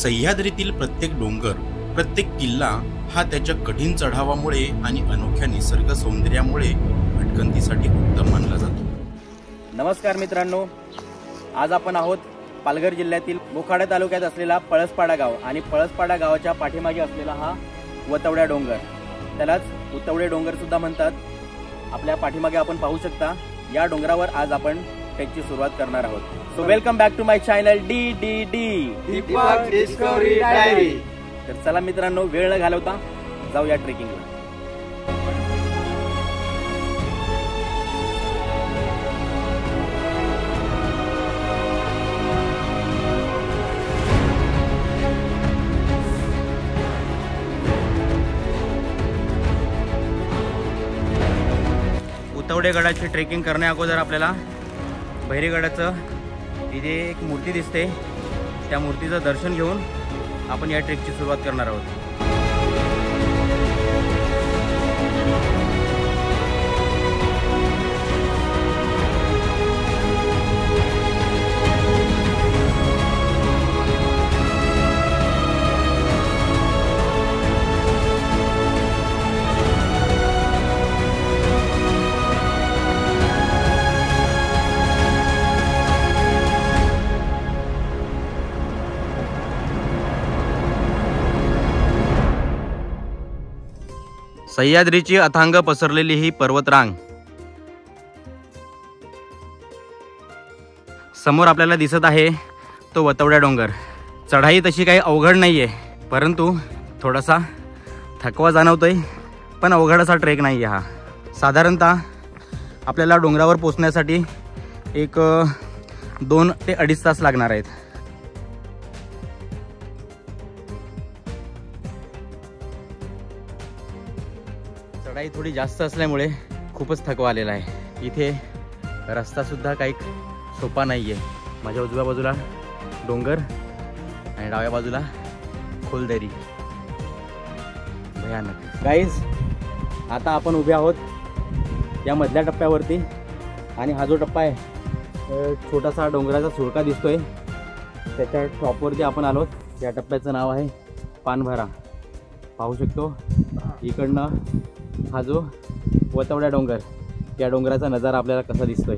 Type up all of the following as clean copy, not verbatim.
सह्याद्रीतील प्रत्येक डोंगर, प्रत्येक किल्ला हा त्याच्या कठीण चढावामुळे आणि अनोख्या निसर्ग सौंदर्यामुळे भटकंतीसाठी उत्तम मानला जातो। नमस्कार मित्रांनो, आज आपण आहोत पालघर जिल्ह्यातील मोखाडा तालुक्यात असलेला पळसपाडा गाव आणि पळसपाडा गावाच्या पाठीमागे असलेला हा वतवड्या डोंगर, त्यालाच उतवडे डोंगर सुद्धा म्हणतात। आपल्या पाठीमागे आपण पाहू शकता, या डोंगरावर आज आपण ट्रेकची सुरुवात करणार आहोत। So welcome back to my channel Deepak discovery diary. तर चला मित्रांनो, वेळ न घालवता जाऊया ट्रेकिंगला। उतवडे गडाची ट्रेकिंग करण्या अगोदर आपल्याला भैरीगडाचं इथे एक मूर्ती दिसते, त्या मूर्तीचं दर्शन घेऊन आपण या ट्रेकची सुरुवात करणार आहोत। सह्याद्रीची अथांग पसरलेली ही पर्वतरांग समोर आपल्याला दिसत आहे तो वतवड्या डोंगर। चढाई तशी काही अवघड नाहीये, परंतु थोडासा थकवा जाणवतोय, पण अवघड असा ट्रेक नाहीये हा। साधारणतः आपल्याला डोंगरावर पोहोचण्यासाठी एक 2 ते 2.5 तास लागणार आहेत। चढाई थोडी जास्त असल्यामुळे खूपच थकवा आलेला आहे। इथे रस्ता सुद्धा काही सोपा नाहीये। माझ्या उजव्या बाजूला डोंगर आणि डाव्या बाजूला खोलदरी, भयानक। गाईज, आता आपण उभे आहोत या मधल्या टप्प्यावरती आणि हा जो टप्पा आहे, छोटासा डोंगराचा सुळका दिसतोय, त्याच्या टॉपवरती आपण आलोत। या टप्प्याचं नाव आहे पानभरा। पाहू शकतो इकडनं हा जो वतवड्या डोंगर, या डोंगराचा नजारा आपल्याला कसा दिसतोय,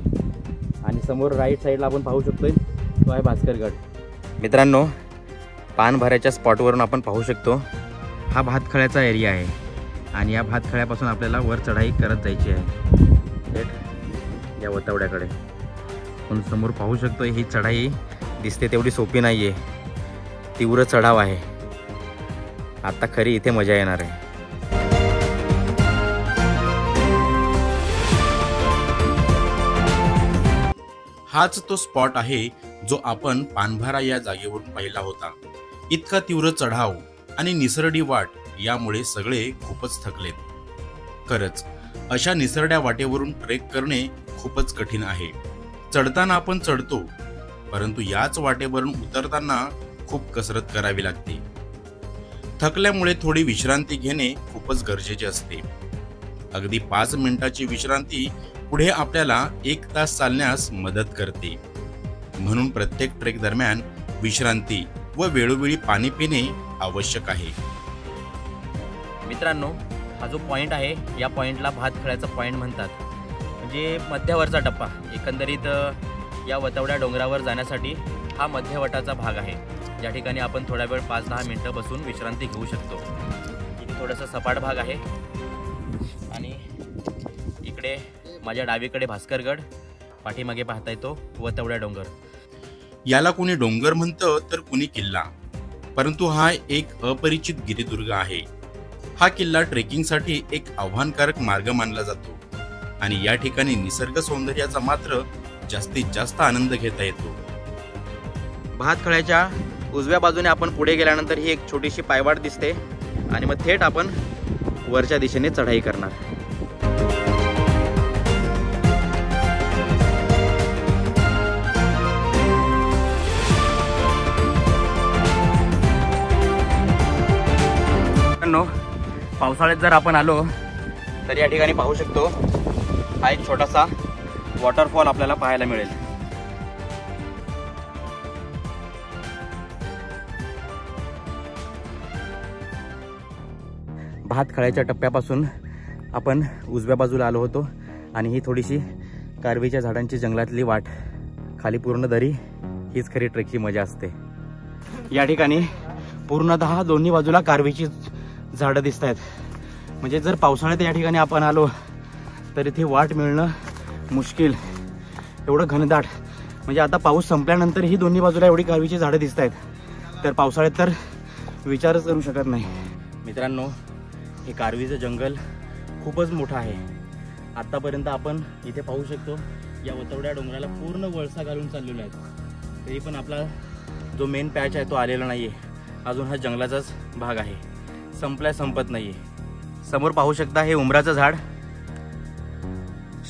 आणि समोर राईट साईडला आपण पाहू शकतोय तो आहे भास्करगड। मित्रांनो, पानभऱ्याच्या स्पॉटवरून आपण पाहू शकतो हा भातखळ्याचा एरिया आहे, आणि या भातखळ्यापासून आपल्याला वर चढाई करत जायची आहे थेट या वतवड्याकडे। पण समोर पाहू शकतो ही चढाई दिसते तेवढी सोपी नाहीये, तीव्र चढाव आहे। आता खरी इथे मजा येणार आहे। हाच तो स्पॉट आहे जो आपण पानभरा या जागेवरून पाहिला होता। इतका तीव्र चढाव आणि निसरडी वाट यामुळे सगळे खूपच थकलेत। खरंच अशा निसरड्या वाटेवरून ट्रेक करणे खूपच कठीण आहे। चढताना आपण चढतो, परंतु याच वाटेवरून उतरताना खूप कसरत करावी लागते। थकल्यामुळे थोडी विश्रांती घेणे खूपच गरजेचे असते। अगदी 5 मिनिटाची विश्रांती पुढे आपल्याला 1 तास चालण्यास मदत करते। म्हणून प्रत्येक ट्रेक दरम्यान विश्रांती व वेळोवेळी पाणी पिणे आवश्यक आहे। मित्रांनो, हा जो पॉइंट आहे, या पॉइंटला भातखळ्याचा पॉइंट म्हणतात, म्हणजे मध्यवरचा टप्पा। एकंदरीत या वतवड्या डोंगरावर जाण्यासाठी हा मध्यवटाचा भाग आहे, ज्या ठिकाणी आपण थोडा वेळ 5-10 मिनिटं बसून विश्रांती घेऊ शकतो। इथे थोडासा सपाट भाग आहे, आणि इकडे माझ्या डावीकडे भास्करगड, पाठीमागे पाहता येतो वतवड्या डोंगर। याला कुणी डोंगर म्हणतं तर कुणी किल्ला, परंतु हा एक अपरिचित गिरिदुर्ग आहे। हा किल्ला ट्रेकिंगसाठी एक आव्हानकारक मार्ग मानला जातो, आणि या ठिकाणी निसर्ग सौंदर्याचा मात्र जास्तीत जास्त आनंद घेता येतो। भातखळ्याच्या उजव्या बाजूने आपण पुढे गेल्यानंतर ही एक छोटीशी पायवाट दिसते, आणि मग थेट आपण वरच्या दिशेने चढाई करणार। पावसाळ्यात जर आपण आलो तर या ठिकाणी पाहू शकतो हा एक छोटासा वॉटरफॉल आपल्याला पाहायला मिळेल। भात खळ्याच्या टप्प्यापासून आपण उजव्या बाजूला आलो होतो आणि ही थोडीशी कारवीच्या झाडांची जंगलातली वाट, खाली पूर्ण दरी, हीच खरी ट्रेकची मजा असते. या ठिकाणी पूर्णतः दोन्ही बाजूला कारवीची झाडं दिसत आहेत. म्हणजे जर पावसाळ्यात या ठिकाणी आपण आलो तर इथे वाट मिळणं मुश्किल, एवढं घनदाट. म्हणजे आता पाऊस संपल्यानंतर ही दोन्ही बाजूला एवढी कारवीची झाडं दिसत आहेत, तर पावसाळ्यात तर विचारच करू शकत नाही. मित्रांनो, हे कारवीचं जंगल खूपच मोठं आहे. आत्तापर्यंत आपण इथे पाहू शकतो या वतवड्या डोंगराला पूर्ण वळसा घालून चाललेला आहे. तरी पण आपला जो मेन पॅच आहे तो आलेला नाही आहे. अजून हा जंगलाचाच भाग आहे, संपत नाही आहे. समोर पाहू शकता हे उंबराचं झाड.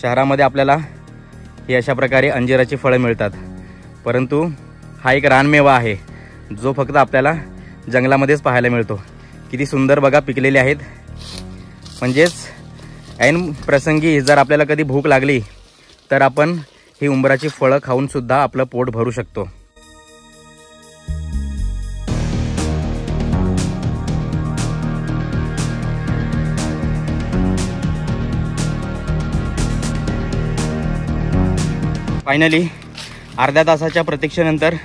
शहरामध्ये आपल्याला हे अशा प्रकारे अंजिराची फळं मिळतात, परंतु हा एक रानमेवा आहे जो फक्त आपल्याला जंगलामध्येच पाहायला मिळतो. किती सुंदर बघा पिकलेले आहेत. म्हणजेच ऐन प्रसंगी जर आपल्याला कधी भूक लागली तर आपण ही उंबराची फळं खाऊन सुद्धा आपलं पोट भरू शकतो. फायनली अर्ध्या तासाच्या प्रतीक्षेनंतर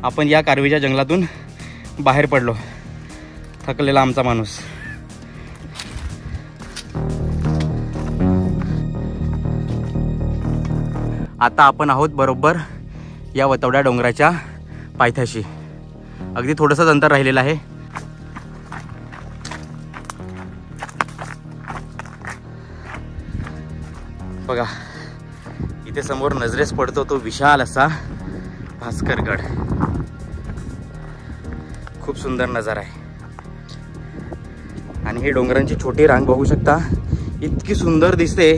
आपण या कारवीच्या जंगलातून बाहेर पडलो. थकलेला आमचा माणूस. आता आपण आहोत बरोबर या वतवड्या डोंगराच्या पायथ्याशी. अगदी थोडंसंच अंतर राहिलेलं आहे. बघा, इथे समोर नजरेस पडतो तो विशाल असा भास्करगड. खूप सुंदर नजारा आहे. आणि ही डोंगरांची छोटी रांग बघू शकता, इतकी सुंदर दिसते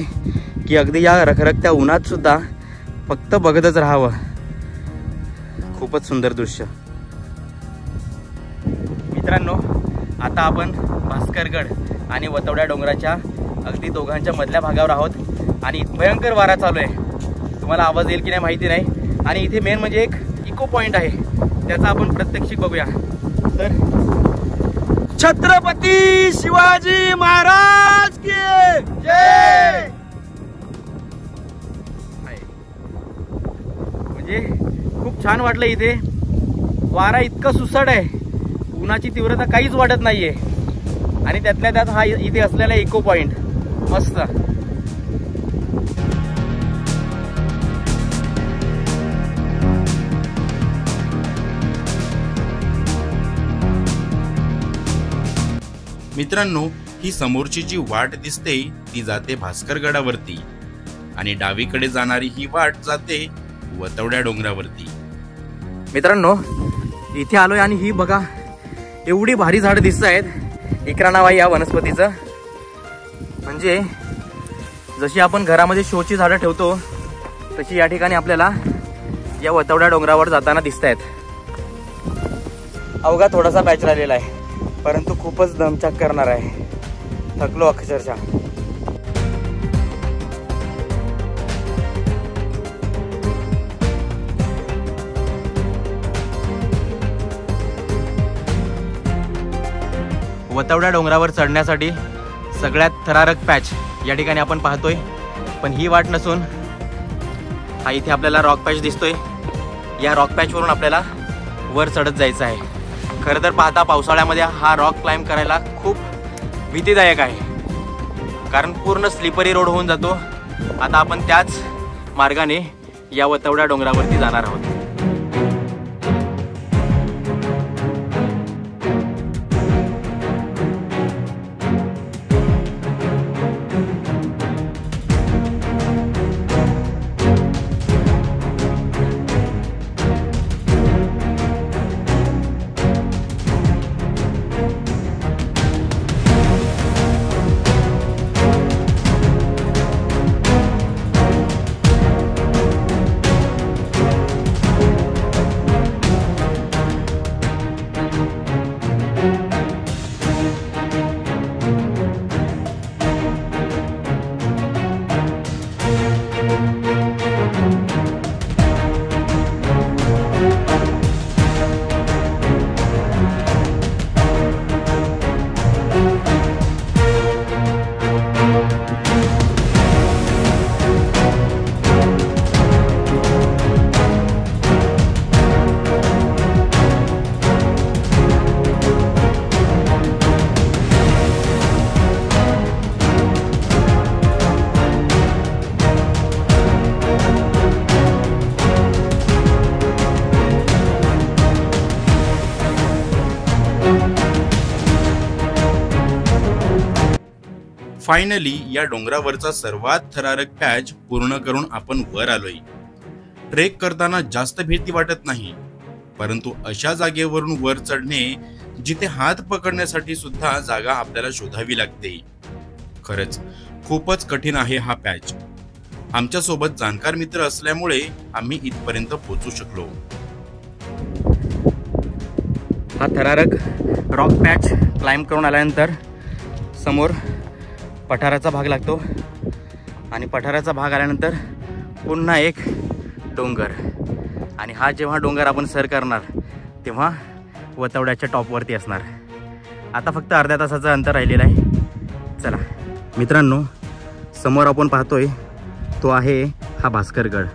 की अगदी या रखरखत्या उन्हात सुद्धा फक्त बघतच राहावं. खूपच सुंदर दृश्य. मित्रांनो, आता आपण भास्करगड आणि वतवड्या डोंगराच्या अगदी दोघांच्या मधल्या भागावर आहोत आणि भयंकर वारा चालू आहे. तुम्हाला आवाज येईल की नाही माहिती नाही. आणि इथे मेन म्हणजे एक इको पॉइंट आहे, त्याचा आपण प्रत्यक्षिक बघूया. तर छत्रपती शिवाजी महाराज की जय. म्हणजे खूप छान वाटलं. इथे वारा इतका सुसाट आहे, उन्हाची तीव्रता काहीच वाटत नाहीये. आणि त्यातल्या त्यात हा इथे असलेला इको पॉइंट मस्त. मित्रांनो, ही समोरची जी वाट दिसते ती जाते भास्करगडावरती आणि डावीकडे जाणारी ही वाट जाते वतवड्या डोंगरावरती. मित्रांनो, इथे आलोय आणि ही बघा एवढी भारी झाडं दिसत आहेत. इकरा नाव आहे या वनस्पतीचं. म्हणजे जशी आपण घरामध्ये शोची झाडं ठेवतो तशी या ठिकाणी आपल्याला या वतवड्या डोंगरावर जाताना दिसत आहेत. अवघा थोडासा पॅच राहिलेला आहे, परंतु खूपच दमछाक करणार आहे. थकलो अक्षरशः. वतवड्या डोंगरावर चढण्यासाठी सगळ्यात थरारक पॅच या ठिकाणी आपण पाहतोय. पण ही वाट नसून हा इथे आपल्याला रॉक पॅच दिसतोय. या रॉक पॅचवरून आपल्याला वर चढत जायचं आहे. खरं तर पाहता पावसाळ्यामध्ये हा रॉक क्लाइंब करायला खूप भीतीदायक आहे, कारण पूर्ण स्लिपरी रोड होऊन जातो. आता आपण त्याच मार्गाने या वतवड्या डोंगरावरती जाणार आहोत. फायनली या डोंगरावरचा सर्वात थरारक पॅच पूर्ण करून आपण वर आलोय. ट्रेक करताना जास्त भीती वाटत नाही, परंतु अशा जागेवरून वर चढणे जिथे हात पकडण्यासाठी सुद्धा जागा आपल्याला शोधावी लागते. खरंच खूपच कठीण आहे हा पॅच. आमच्या सोबत जाणकार मित्र असल्यामुळे आम्ही इथपर्यंत पोहोचू शकलो. हा थरारक रॉक पॅच क्लाइंब करून आल्यानंतर समोर पठाराचा भाग लागतो आणि पठाराचा भाग आल्यानंतर पुन्हा एक डोंगर. आणि हा जेव्हा डोंगर आपण सर करणार तेव्हा वतवड्याच्या टॉपवरती असणार. आता फक्त अर्ध्या तासाचं अंतर राहिलेलं आहे. चला मित्रांनो, समोर आपण पाहतोय तो आहे हा भास्करगड.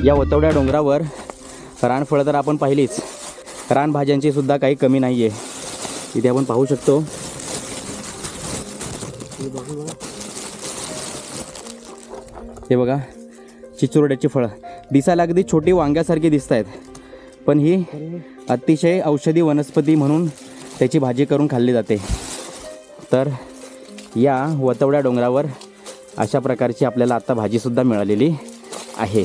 या वतवड्या डोंगरावर रानफळं तर आपण पाहिलीच, रानभाज्यांची सुद्धा काही कमी नाही आहे. इथे आपण पाहू शकतो. हे बघा, चिचुरड्याची फळं दिसायला अगदी छोटी वांग्यासारखी दिसत आहेत, पण ही अतिशय औषधी वनस्पती म्हणून त्याची भाजी करून खाल्ली जाते. तर या वतवड्या डोंगरावर अशा प्रकारची आपल्याला आता भाजीसुद्धा मिळालेली आहे.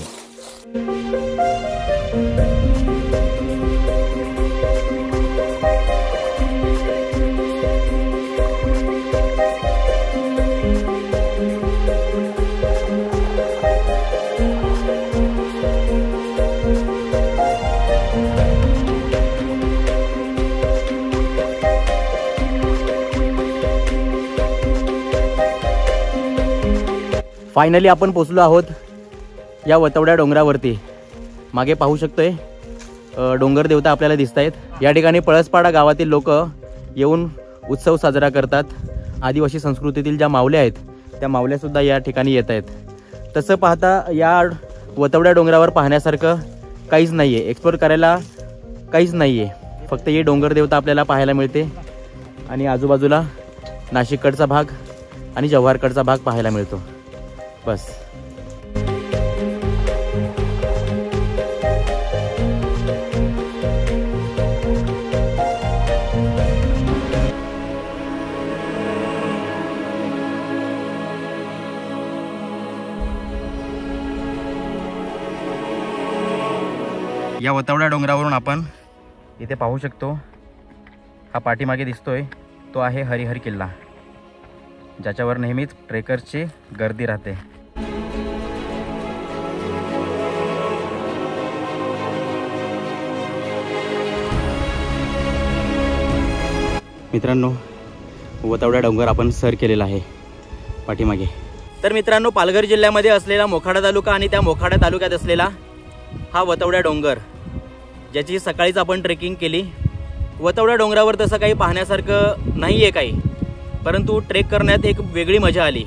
फायनली आपण पोचलो आहोत या वतवड्या डोंगरावरती. मागे पाहू शकतोय डोंगर देवता आपल्याला दिसत आहेत. या ठिकाणी पळसपाडा गावातील लोक येऊन उत्सव साजरा करतात. आदिवासी संस्कृतीतील ज्या मावल्या आहेत त्या मावल्यासुद्धा या ठिकाणी येत आहेत. तसं पाहता या वतवड्या डोंगरावर पाहण्यासारखं काहीच नाही आहे, एक्सप्लोर करायला काहीच नाही आहे. फक्त ही डोंगर देवता आपल्याला पाहायला मिळते आणि आजूबाजूला नाशिककडचा भाग आणि जव्हारकडचा भाग पाहायला मिळतो. बस. या वतवड्या डोंगरावरून आपण इथे पाहू शकतो, हा पाठीमागे दिसतोय तो आहे हरिहर किल्ला, ज्याच्यावर नेहमीच ट्रेकर्सची गर्दी राहते. मित्रांनो, वतवड्या डोंगर आपण सर केलेला आहे पाठीमागे. तर मित्रांनो, पालघर जिल्ह्यामध्ये असलेला मोखाडा तालुका आणि त्या मोखाडा तालुक्यात असलेला हा वतवड्या डोंगर, ज्याची सकाळीच आपण ट्रेकिंग केली. वतवड्या डोंगरावर तसं काही पाहण्यासारखं नाही आहे काही, परंतु ट्रेक करण्यात एक वेगळी मजा आली.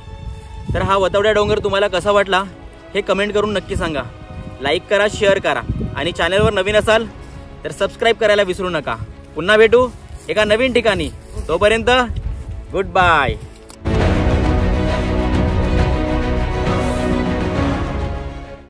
तर हा वतवड्या डोंगर तुम्हाला कसा वाटला हे कमेंट करून नक्की सांगा. लाईक करा, शेअर करा आणि चॅनलवर नवीन असाल तर सबस्क्राईब करायला विसरू नका. पुन्हा भेटू एका नवीन ठिकाणी. तोपर्यंत गुड बाय.